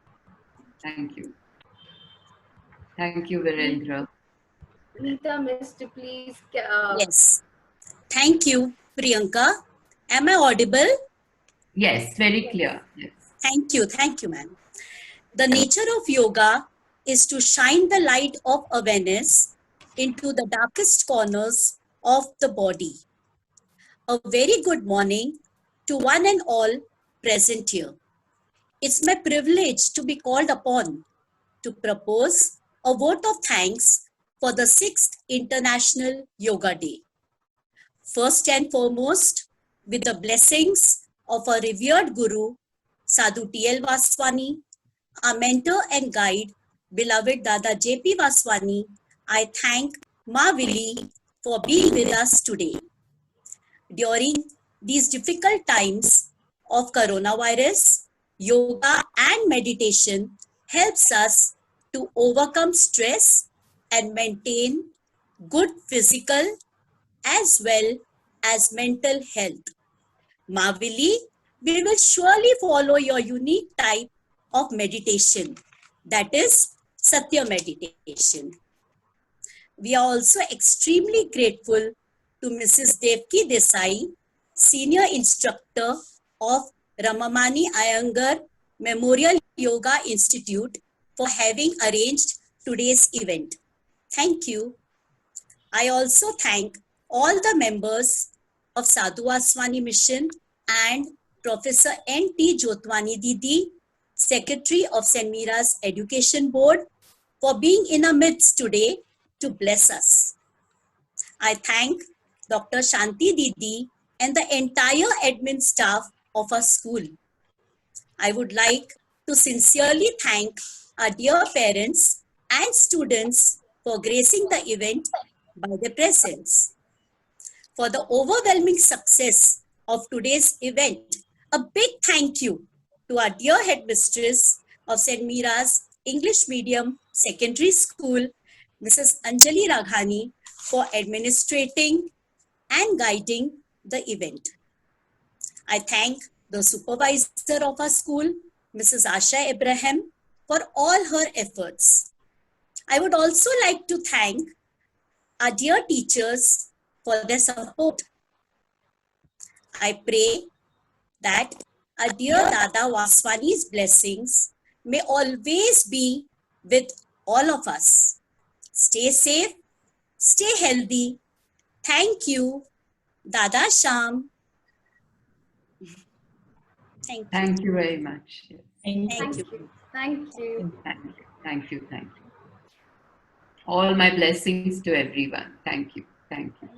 Thank you. Thank you, Virendra. Neeta Miss to please. Yes. Thank you, Priyanka. Am I audible? Yes, very clear. Yes. Thank you, ma'am. The nature of yoga is to shine the light of awareness into the darkest corners of the body. A very good morning to one and all present here. It's my privilege to be called upon to propose a vote of thanks for the 6th International Yoga Day. First and foremost, with the blessings of our revered Guru, Sadhu T.L. Vaswani, our mentor and guide, beloved Dada J.P. Vaswani, I thank Ma Vili for being with us today. During these difficult times of coronavirus, yoga and meditation helps us to overcome stress and maintain good physical as well as mental health. Mavili, we will surely follow your unique type of meditation, that is Satya meditation. We are also extremely grateful to Mrs. Devki Desai, Senior Instructor of Ramamani Iyengar Memorial Yoga Institute, for having arranged today's event. Thank you. I also thank all the members of Sadhu Vaswani Mission and Professor N.T. Jotwani Didi, Secretary of St. Mira's Education Board, for being in our midst today to bless us. I thank Dr. Shanti Didi and the entire admin staff of our school. I would like to sincerely thank our dear parents and students for gracing the event by their presence. For the overwhelming success of today's event, a big thank you to our dear headmistress of St. Mira's English Medium Secondary School, Mrs. Anjali Raghani, for administrating and guiding the event. I thank the supervisor of our school, Mrs. Asha Abraham, for all her efforts. I would also like to thank our dear teachers for their support. I pray that our dear Dada Vaswani's blessings may always be with all of us. Stay safe, stay healthy. Thank you, Dada Sham. Thank you. Thank you very much. Yes. Thank you. Thank you. Thank you. Thank you. Thank you. All my blessings to everyone. Thank you. Thank you.